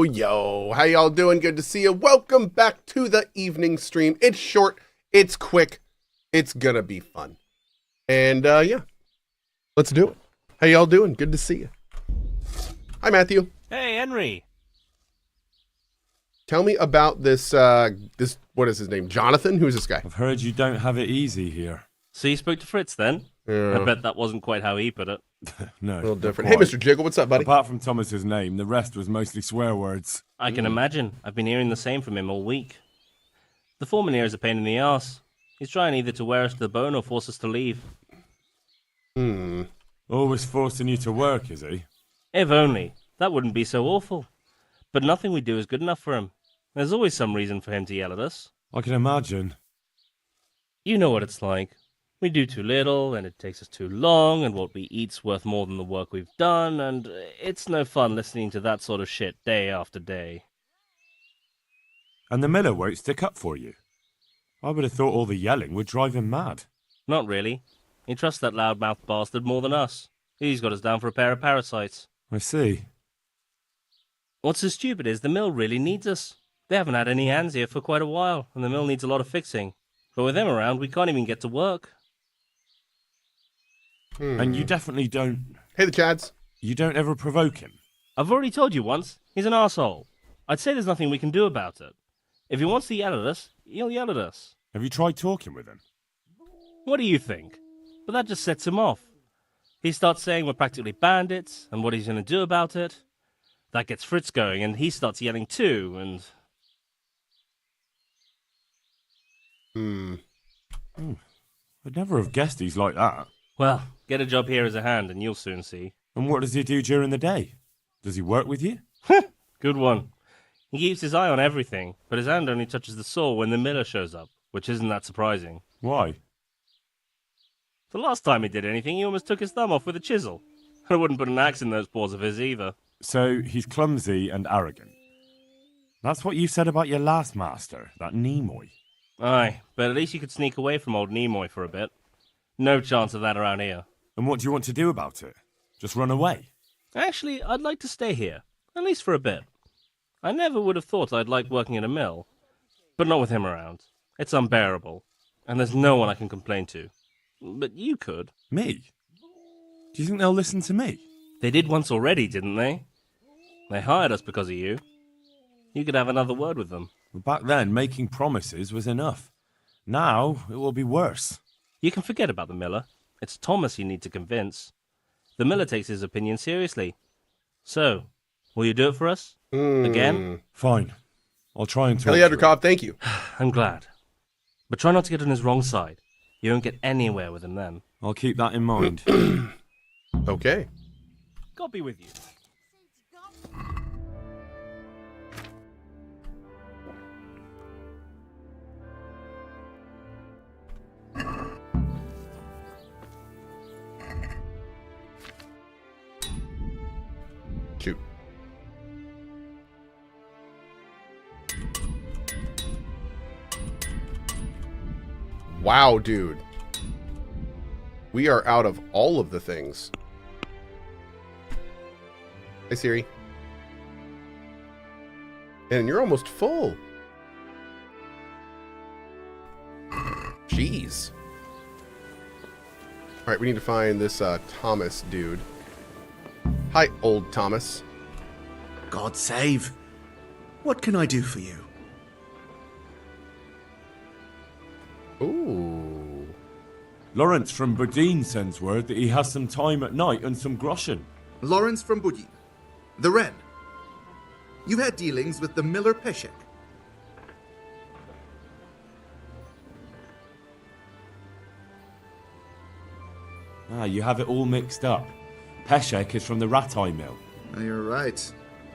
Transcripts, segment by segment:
Yo, how y'all doing? Good to see you. Welcome back to the evening stream. It's short, it's quick, it's gonna be fun. And yeah, let's do it. How y'all doing? Good to see you. Hi, Matthew. Hey, Henry. Tell me about this, what is his name? Jonathan? Who's this guy? I've heard you don't have it easy here. So you spoke to Fritz then? I bet that wasn't quite how he put it. No. A little different. Hey, Mr. Jiggle, what's up, buddy? Apart from Thomas's name, the rest was mostly swear words. I can imagine. I've been hearing the same from him all week. The foreman here is a pain in the arse. He's trying either to wear us to the bone or force us to leave. Always forcing you to work, is he? If only. That wouldn't be so awful. But nothing we do is good enough for him. There's always some reason for him to yell at us. I can imagine. You know what it's like. We do too little, and it takes us too long, and what we eat's worth more than the work we've done, and it's no fun listening to that sort of shit day after day. And the miller won't stick up for you. I would have thought all the yelling would drive him mad. Not really. He trusts that loudmouth bastard more than us. He's got us down for a pair of parasites. I see. What's so stupid is the mill really needs us. They haven't had any hands here for quite a while, and the mill needs a lot of fixing. But with them around, we can't even get to work. And you definitely don't... Hey, the Chads. You don't ever provoke him? I've already told you once, he's an arsehole. I'd say there's nothing we can do about it. If he wants to yell at us, he'll yell at us. Have you tried talking with him? What do you think? But that just sets him off. He starts saying we're practically bandits, and what he's going to do about it. That gets Fritz going, and he starts yelling too, and... I'd never have guessed he's like that. Well, get a job here as a hand, and you'll soon see. And what does he do during the day? Does he work with you? Good one. He keeps his eye on everything, but his hand only touches the saw when the miller shows up, which isn't that surprising. Why? The last time he did anything, he almost took his thumb off with a chisel. I wouldn't put an axe in those paws of his either. So he's clumsy and arrogant. That's what you said about your last master, that Nimoy. Aye, but at least you could sneak away from old Nimoy for a bit. No chance of that around here. And what do you want to do about it? Just run away? Actually, I'd like to stay here, at least for a bit. I never would have thought I'd like working in a mill, but not with him around. It's unbearable, and there's no one I can complain to. But you could. Me? Do you think they'll listen to me? They did once already, didn't they? They hired us because of you. You could have another word with them. Back then, making promises was enough. Now, it will be worse. You can forget about the miller. It's Thomas you need to convince. The miller takes his opinion seriously. So, will you do it for us? Again? Fine. I'll try and talk to him. Elyadrakov, thank you. I'm glad. But try not to get on his wrong side. You won't get anywhere with him then. I'll keep that in mind. Okay. God be with you. Shoot. Wow, dude. We are out of all of the things. Hey, Siri. And you're almost full. Jeez. All right, we need to find this Thomas dude. Hi, old Thomas. God save. What can I do for you? Ooh. Lawrence from Bodine sends word that he has some time at night and some groschen. Lawrence from Budin. The Wren. You've had dealings with the Miller Peshek. Ah, you have it all mixed up. Peshek is from the Rat-Eye Mill. Oh, you're right.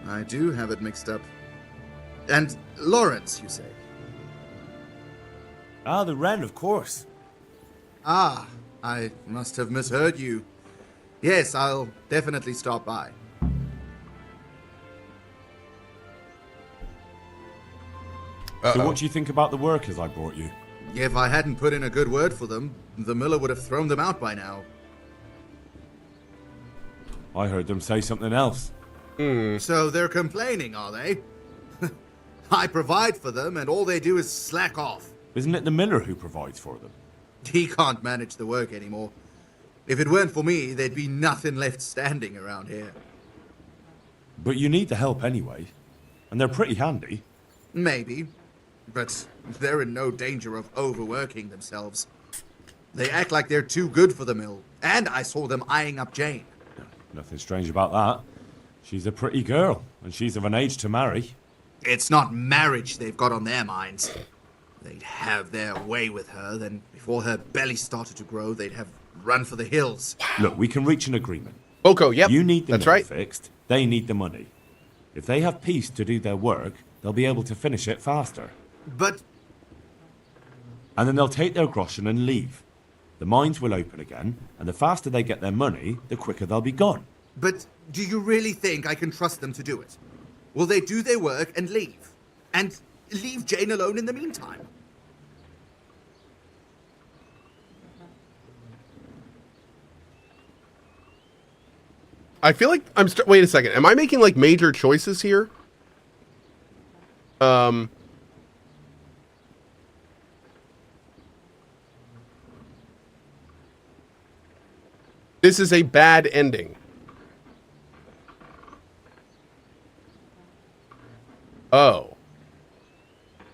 I do have it mixed up. And Lawrence, you say? Ah, the Wren, of course. Ah, I must have misheard you. Yes, I'll definitely stop by. So what do you think about the workers I brought you? If I hadn't put in a good word for them, the miller would have thrown them out by now. I heard them say something else. So they're complaining, are they? I provide for them, and all they do is slack off. Isn't it the miller who provides for them? He can't manage the work anymore. If it weren't for me, there'd be nothing left standing around here. But you need the help anyway. And they're pretty handy. Maybe, but they're in no danger of overworking themselves. They act like they're too good for the mill, and I saw them eyeing up Jane. Nothing strange about that. She's a pretty girl, and she's of an age to marry. It's not marriage they've got on their minds. They'd have their way with her, then before her belly started to grow, they'd have run for the hills. Look, we can reach an agreement. Cohh, yep. You need the that's mill right. fixed, they need the money. If they have peace to do their work, they'll be able to finish it faster. But And then they'll take their groschen and leave. The mines will open again, and the faster they get their money, the quicker they'll be gone. do you really think I can trust them to do it? Will they do their work and leave? And leave Jane alone in the meantime? I feel like wait a second. Am I making like major choices here? This is a bad ending. Oh.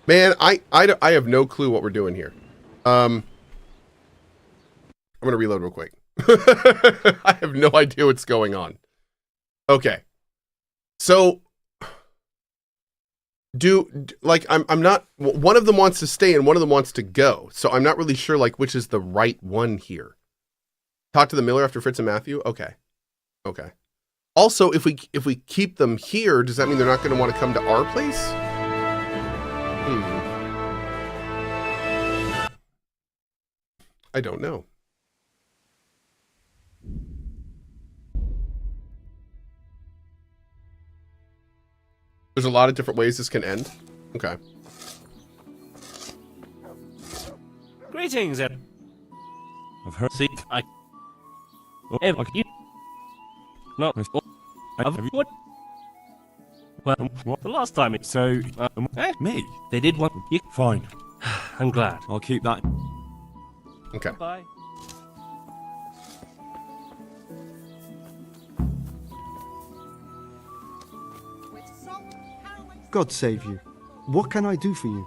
Man, I have no clue what we're doing here. I'm going to reload real quick. I have no idea what's going on. Okay. So I'm not, one of them wants to stay and one of them wants to go. So I'm not really sure like which is the right one here. Talk to the miller after Fritz and Matthew. Okay. Okay. Also, if we keep them here, does that mean they're not going to want to come to our place? I don't know. There's a lot of different ways this can end. Okay. Greetings, Ed. I've heard. See, you. Not. What? Well, What? the last time it. So, me? They did want you. Fine. I'm glad. I'll keep that. Okay. Bye. God save you. What can I do for you?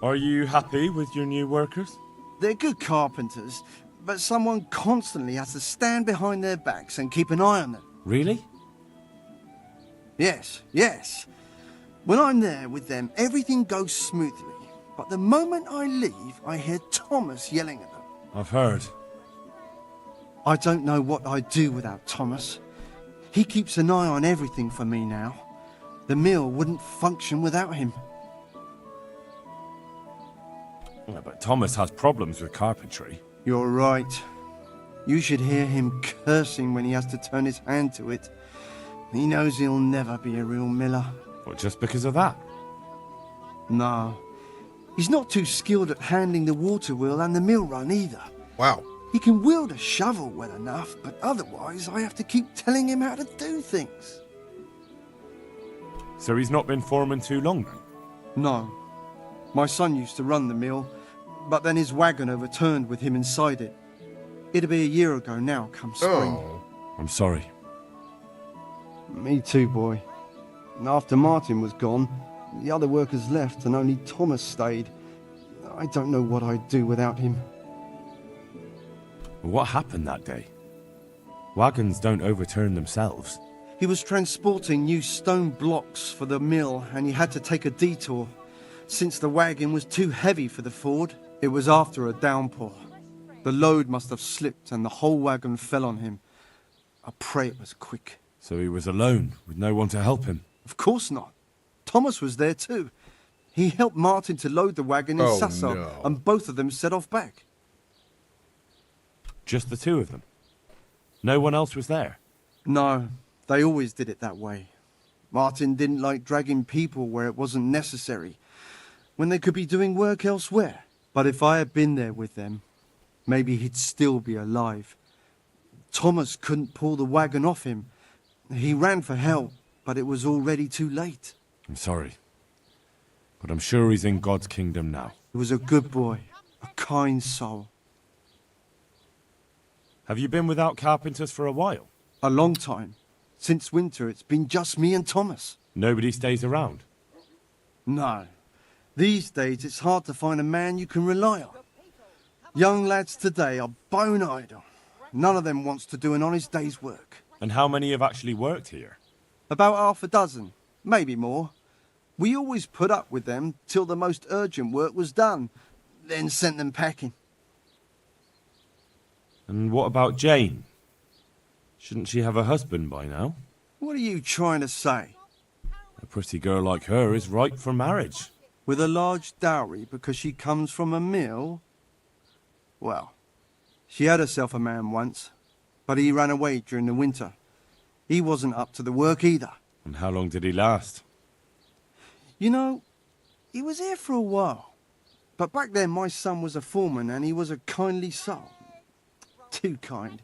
Are you happy with your new workers? They're good carpenters, but someone constantly has to stand behind their backs and keep an eye on them. Really? Yes, yes. When I'm there with them, everything goes smoothly. But the moment I leave, I hear Thomas yelling at them. I've heard. I don't know what I'd do without Thomas. He keeps an eye on everything for me now. The mill wouldn't function without him. Yeah, but Thomas has problems with carpentry. You're right. You should hear him cursing when he has to turn his hand to it. He knows he'll never be a real miller. What, just because of that? No. He's not too skilled at handling the water wheel and the mill run either. Wow. He can wield a shovel well enough, but otherwise I have to keep telling him how to do things. So he's not been foreman too long then? No. My son used to run the mill, but then his wagon overturned with him inside it. It'll be a year ago now, come spring. Oh. I'm sorry. Me too, boy. And after Martin was gone, the other workers left and only Thomas stayed. I don't know what I'd do without him. What happened that day? Wagons don't overturn themselves. He was transporting new stone blocks for the mill and he had to take a detour. Since the wagon was too heavy for the ford, it was after a downpour. The load must have slipped and the whole wagon fell on him. I pray it was quick. So he was alone, with no one to help him. Of course not. Thomas was there too. He helped Martin to load the wagon in Oh, Sasso, no. and both of them set off back. Just the two of them. No one else was there. No, they always did it that way. Martin didn't like dragging people where it wasn't necessary, when they could be doing work elsewhere. But if I had been there with them, maybe he'd still be alive. Thomas couldn't pull the wagon off him. He ran for help, but it was already too late. I'm sorry. But I'm sure he's in God's kingdom now. He was a good boy, a kind soul. Have you been without carpenters for a while? A long time. Since winter, it's been just me and Thomas. Nobody stays around? No. These days, it's hard to find a man you can rely on. Young lads today are bone idle. None of them wants to do an honest day's work. And how many have actually worked here? About half a dozen, maybe more. We always put up with them till the most urgent work was done, then sent them packing. And what about Jane? Shouldn't she have a husband by now? What are you trying to say? A pretty girl like her is ripe for marriage. With a large dowry because she comes from a mill? Well, she had herself a man once, but he ran away during the winter. He wasn't up to the work either. And how long did he last? You know, he was here for a while. But back then my son was a foreman and he was a kindly soul. Too kind.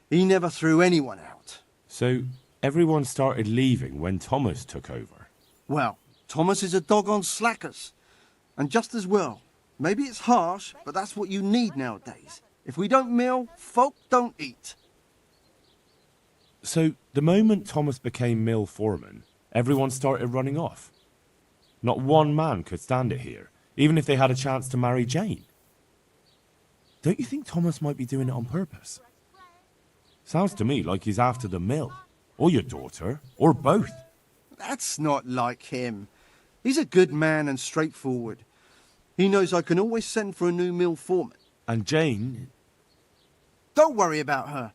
He never threw anyone out. So everyone started leaving when Thomas took over. Well, Thomas is a dog on slackers. And just as well. Maybe it's harsh, but that's what you need nowadays. If we don't mill, folk don't eat. So the moment Thomas became mill foreman, everyone started running off. Not one man could stand it here, even if they had a chance to marry Jane. Don't you think Thomas might be doing it on purpose? Sounds to me like he's after the mill, or your daughter, or both. That's not like him. He's a good man and straightforward. He knows I can always send for a new mill foreman. And Jane... Don't worry about her.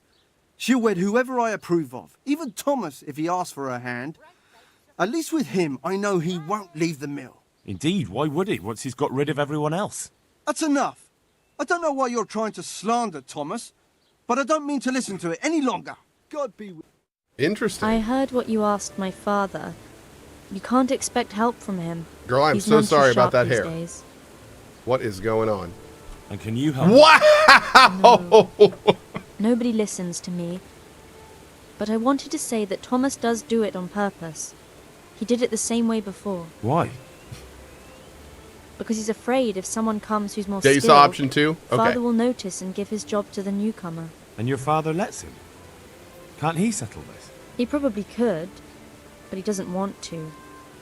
She'll wed whoever I approve of, even Thomas if he asks for her hand. At least with him, I know he won't leave the mill. Indeed, why would he, once he's got rid of everyone else? That's enough. I don't know why you're trying to slander Thomas, but I don't mean to listen to it any longer. God be with you. Interesting. I heard what you asked my father. You can't expect help from him. Girl, I'm He's so none too sorry about sharp that these hair. days. What is going on? And can you help? Wow! Nobody listens to me. But I wanted to say that Thomas does do it on purpose. He did it the same way before. Why? Because he's afraid if someone comes who's more Yeah, you skilled, saw option 2? Okay. father will notice and give his job to the newcomer. And your father lets him? Can't he settle this? He probably could, but he doesn't want to.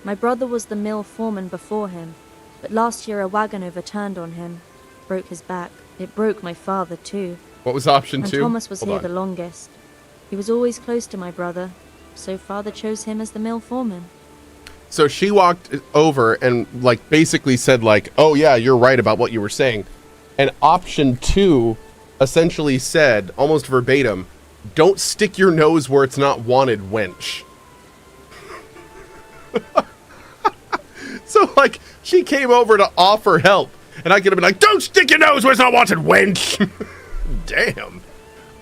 My brother was the mill foreman before him, but last year a wagon overturned on him, broke his back. It broke my father too. What was option And 2? Thomas was Hold here on. the longest. He was always close to my brother, so father chose him as the mill foreman. So she walked over and like basically said like, oh yeah, you're right about what you were saying. And option 2 essentially said, almost verbatim, don't stick your nose where it's not wanted, wench. So like she came over to offer help and I could have been like, don't stick your nose where it's not wanted, wench. Damn.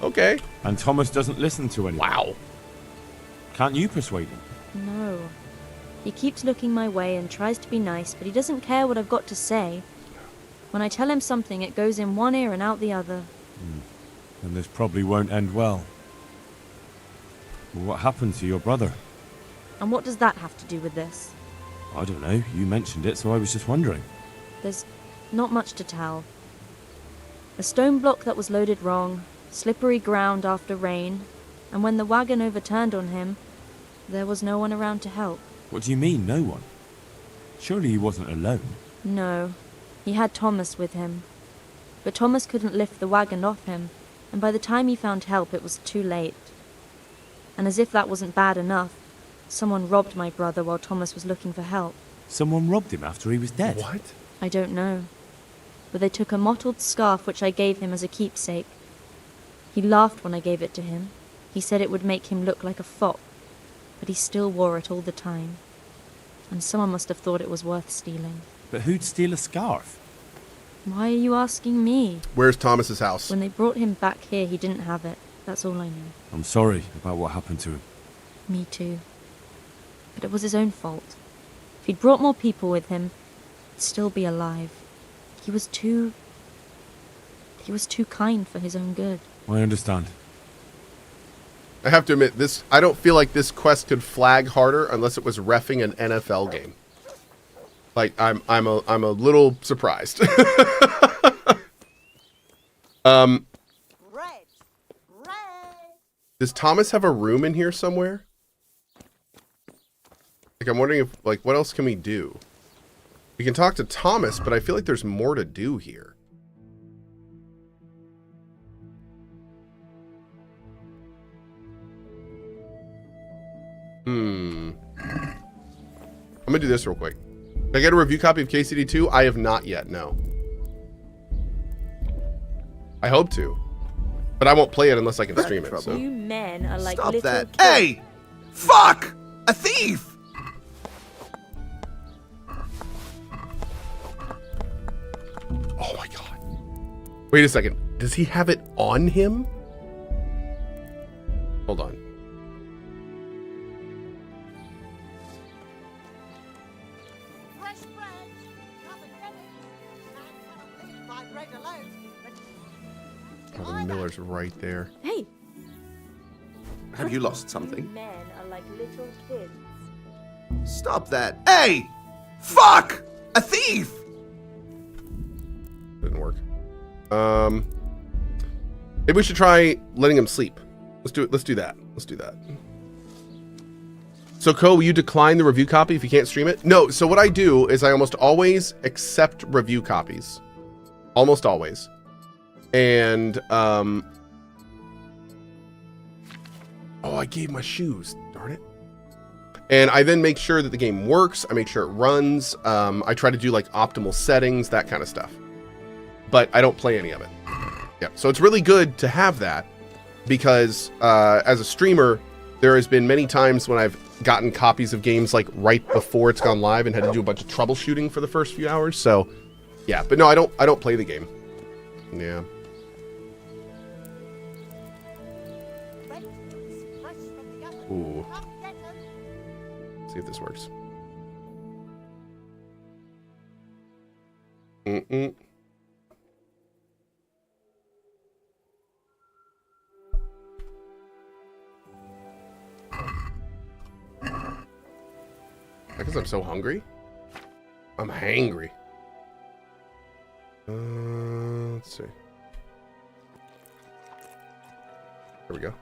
Okay. And Thomas doesn't listen to anyone. Wow. Can't you persuade him? No. He keeps looking my way and tries to be nice, but he doesn't care what I've got to say. When I tell him something, it goes in one ear and out the other. And this probably won't end well. Well, what happened to your brother? And what does that have to do with this? I don't know. You mentioned it, so I was just wondering. There's not much to tell. A stone block that was loaded wrong, slippery ground after rain, and when the wagon overturned on him, there was no one around to help. What do you mean, no one? Surely he wasn't alone. No, he had Thomas with him. But Thomas couldn't lift the wagon off him, and by the time he found help it was too late. And as if that wasn't bad enough, someone robbed my brother while Thomas was looking for help. Someone robbed him after he was dead. What? I don't know. But they took a mottled scarf which I gave him as a keepsake. He laughed when I gave it to him. He said it would make him look like a fop, but he still wore it all the time. And someone must have thought it was worth stealing. But who'd steal a scarf? Why are you asking me? Where's Thomas's house? When they brought him back here, he didn't have it. That's all I know. I'm sorry about what happened to him. Me too. But it was his own fault. If he'd brought more people with him, he'd still be alive. He was too kind for his own good. I understand. I have to admit, I don't feel like this quest could flag harder unless it was reffing an NFL game. Like, I'm a little surprised. Does Thomas have a room in here somewhere? Like, I'm wondering if, like, what else can we do? We can talk to Thomas, but I feel like there's more to do here. I'm gonna do this real quick. Did I get a review copy of KCD2? I have not yet, no. I hope to. But I won't play it unless I can stream it. So. You men are like Stop little that. kids. Hey! Fuck! A thief! Oh my god. Wait a second. Does he have it on him? Hold on. Oh, the Miller's right there. Hey, Have you lost something? you men are like little kids. Stop that. Hey! Fuck! A thief! Didn't work. Maybe we should try letting him sleep. Let's do it. Let's do that. Let's do that. So, Cohh, will you decline the review copy if you can't stream it? No. So what I do is I almost always accept review copies. Almost always. And, oh, I gave my shoes. Darn it. And I then make sure that the game works. I make sure it runs. I try to do like optimal settings, that kind of stuff. But I don't play any of it. Yeah. So it's really good to have that because as a streamer, there has been many times when I've gotten copies of games like right before it's gone live and had to do a bunch of troubleshooting for the first few hours. So yeah, but no, I don't play the game. Yeah. Ooh. See if this works. Mm-mm. Because I'm so hungry? I'm hangry. Let's see. There we go.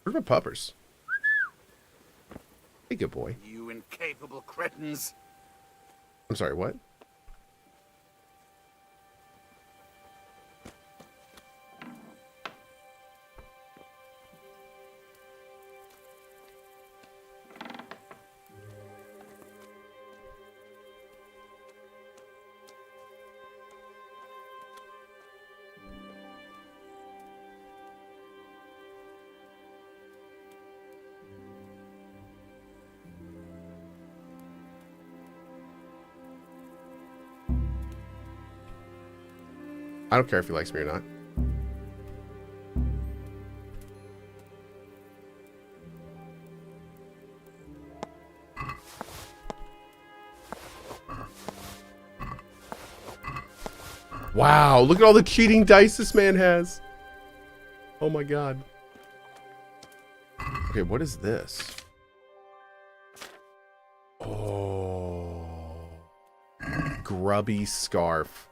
Where's my puppers? Hey, good boy. You incapable cretins. I'm sorry, what? I don't care if he likes me or not. Wow, look at all the cheating dice this man has. Oh my god. Okay, what is this? Oh. Grubby scarf.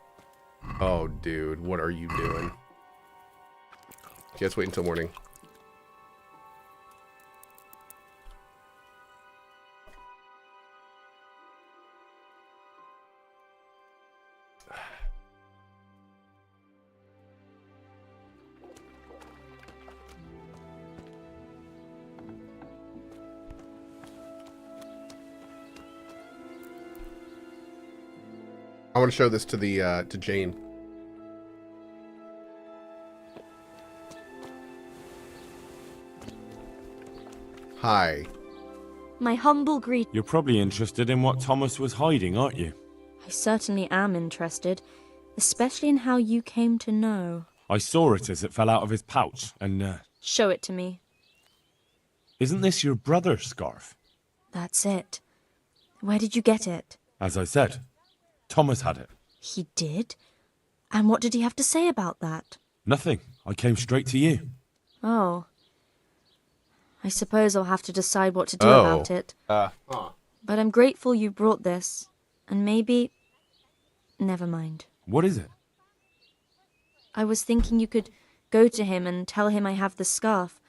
Oh, dude, what are you doing? Okay, let's wait until morning. I want to show this to the to Jane. Hi. My humble greet. You're probably interested in what Thomas was hiding, aren't you? I certainly am interested, especially in how you came to know. I saw it as it fell out of his pouch, and, Show it to me. isn't this your brother's scarf? That's it. Where did you get it? As I said, Thomas had it. He did? And what did he have to say about that? Nothing. I came straight to you. Oh. I suppose I'll have to decide what to do Oh. about it. But I'm grateful you brought this. And maybe... Never mind. What is it? I was thinking you could go to him and tell him I have the scarf.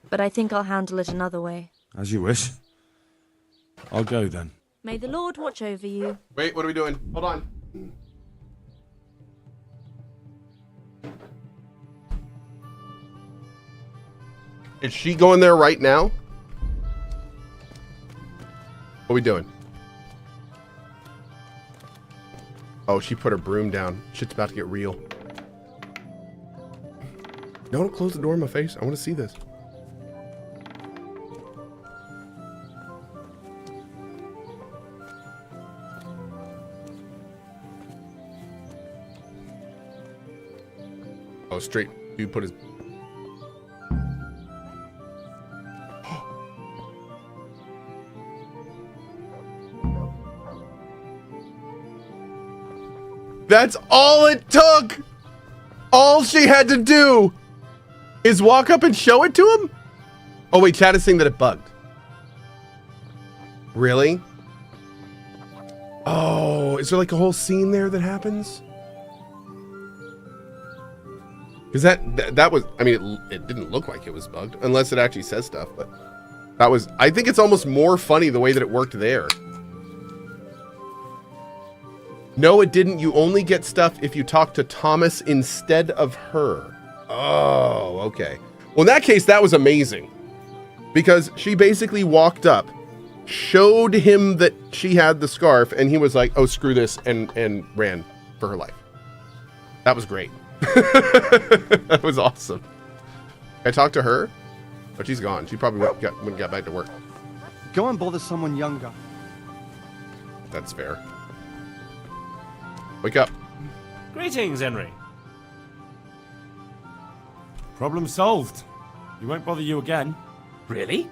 But I think I'll handle it another way. As you wish. I'll go then. May the Lord watch over you. Wait, what are we doing? Hold on. Is she going there right now? What are we doing? Oh, she put her broom down. Shit's about to get real. No, don't close the door in my face. I want to see this. Oh, straight. Dude put his... That's all it took! All she had to do is walk up and show it to him? Oh wait, chat is saying that it bugged. Really? Oh, is there like a whole scene there that happens? Because that was, I mean, it didn't look like it was bugged, unless it actually says stuff, but that was, I think it's almost more funny the way that it worked there. No, it didn't. You only get stuff if you talk to Thomas instead of her. Oh, okay. Well, in that case, that was amazing. Because she basically walked up, showed him that she had the scarf, and he was like, oh, screw this, and ran for her life. That was great. That was awesome. I talked to her, but she's gone. She probably wouldn't get back to work. Go and bother someone younger. That's fair. Wake up. Greetings, Henry. Problem solved. He won't bother you again. Really?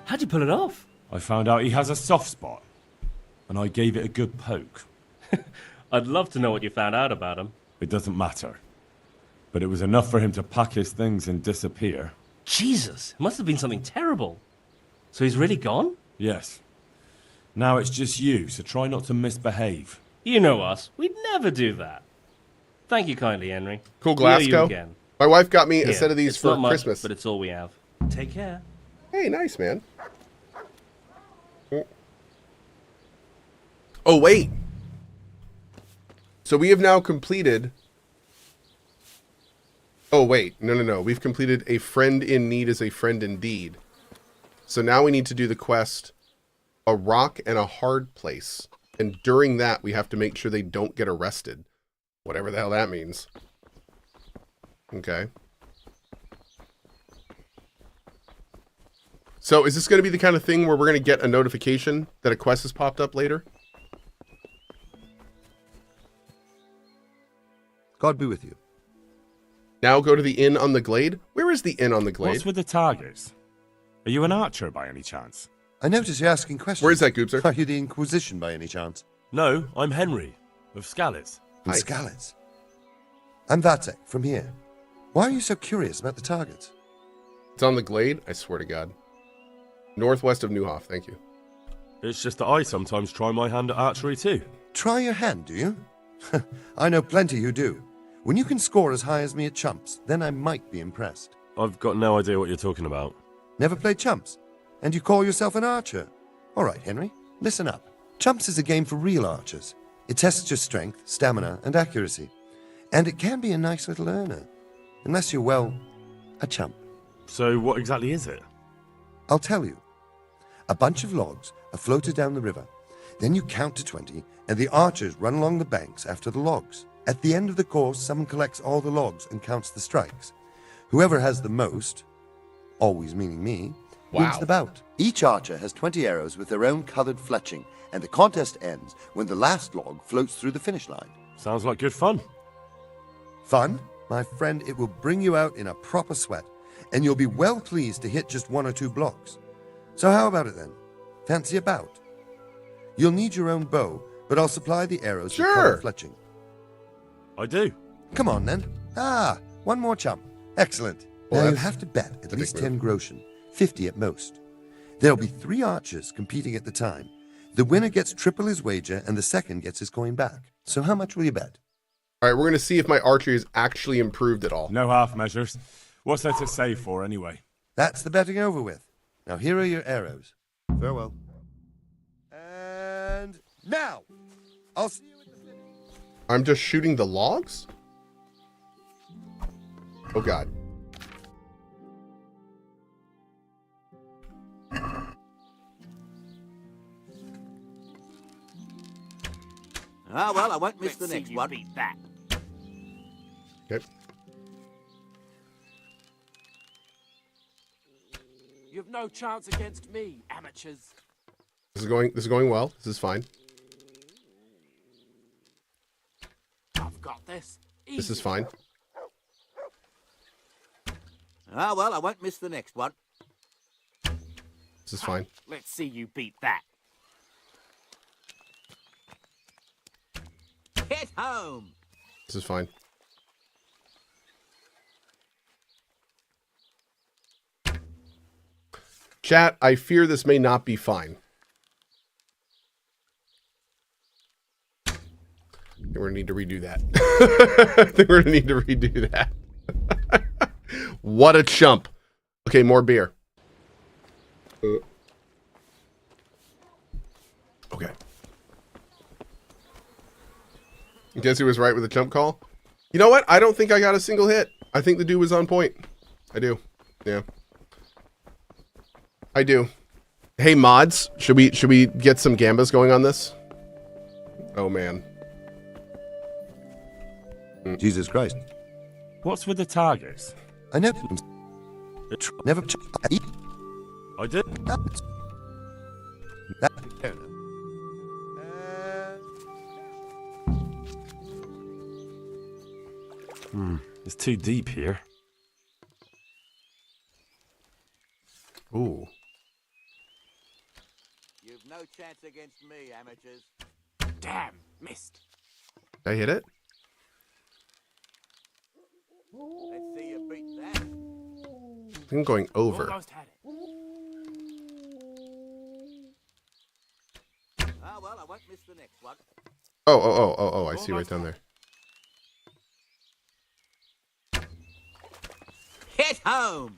How'd you pull it off? I found out he has a soft spot, and I gave it a good poke. I'd love to know what you found out about him. It doesn't matter. But it was enough for him to pack his things and disappear. Jesus, it must have been something terrible. So he's really gone? Yes. Now it's just you, so try not to misbehave. You know us. We'd never do that. Thank you kindly, Henry. Cool We owe you Glasgow. again. My wife got me a Here, set of these it's for not much, Christmas. but it's all we have. Take care. Hey, nice, man. Oh, wait. So we have now completed... Oh, wait. No. We've completed a friend in need is a friend indeed. So now we need to do the quest, a rock and a hard place. And during that, we have to make sure they don't get arrested. Whatever the hell that means. Okay. So is this going to be the kind of thing where we're going to get a notification that a quest has popped up later? God be with you. Now go to the inn on the glade? Where is the inn on the glade? What's with the targets? Are you an archer by any chance? I notice you're asking questions. Where is that, Goopser? Are you the Inquisition by any chance? No, I'm Henry, of Scalitz. From Hi. Scalitz. I'm Vatek, from here. Why are you so curious about the targets? It's on the glade? I swear to God. Northwest of Newhoff, thank you. It's just that I sometimes try my hand at archery too. Try your hand, do you? I know plenty who do. When you can score as high as me at chumps, then I might be impressed. I've got no idea what you're talking about. Never played chumps? And you call yourself an archer? All right, Henry, listen up. Chumps is a game for real archers. It tests your strength, stamina, and accuracy. And it can be a nice little earner. Unless you're, well, a chump. So what exactly is it? I'll tell you. A bunch of logs are floated down the river. Then you count to 20, and the archers run along the banks after the logs. At the end of the course, someone collects all the logs and counts the strikes. Whoever has the most, always meaning me, wins the bout. Each archer has 20 arrows with their own colored fletching, and the contest ends when the last log floats through the finish line. Sounds like good fun. Fun? My friend, it will bring you out in a proper sweat, and you'll be well pleased to hit just 1 or 2 blocks. So how about it then? Fancy a bout? You'll need your own bow, but I'll supply the arrows with Sure. colored fletching. I do. Come on, then. One more chump. Excellent. Well, now you that's have to bet at a least big 10 groschen, 50 at most. There'll be 3 archers competing at the time. The winner gets triple his wager, and the second gets his coin back. So how much will you bet? All right, we're going to see if my archery is actually improved at all. No half measures. What's there to save for anyway? That's the betting over with. Now here are your arrows. Farewell. And now, I'll see you at the finish. I'm just shooting the logs? Oh, God. Well, I won't miss the next one. Beat that. Okay. You've no chance against me, amateurs. This is going well. This is fine. I've got this. This is fine. Well, I won't miss the next one. This is fine. Let's see you beat that. Hit home. This is fine. Chat, I fear this may not be fine. I think we're going to need to redo that. I think we're going to need to redo that. What a chump. Okay, more beer. Okay. Guess who was right with the chump call? You know what? I don't think I got a single hit. I think the dude was on point. I do. Yeah. I do. Hey mods, should we get some gambas going on this? Oh man. Jesus Christ. What's with the targets? I never... Never... I did. It's too deep here. Ooh. You've no chance against me, amateurs. Damn, missed. Did I hit it? Let's see you beat that. I think I'm going over. Almost had it. Well, I won't miss the next one. Oh, I see right down there. Hit home.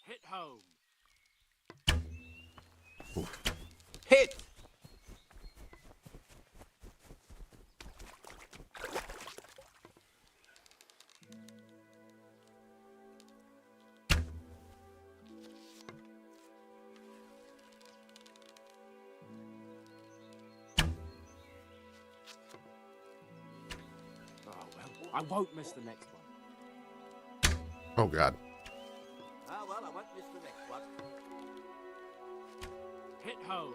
Hit home. Hit. Oh, well, I won't miss the next one. Oh god. Well, I won't miss the next one. Hit home.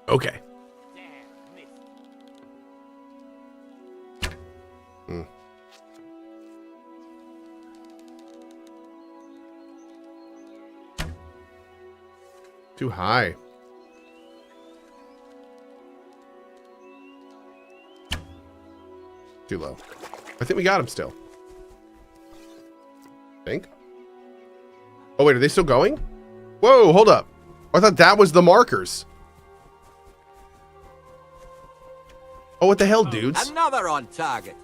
Okay. Damn, missed. Too high. Too low. I think we got him still. Think. Oh wait, are they still going? Whoa, hold up. I thought that was the markers. Oh, what the hell, dudes? Another on target.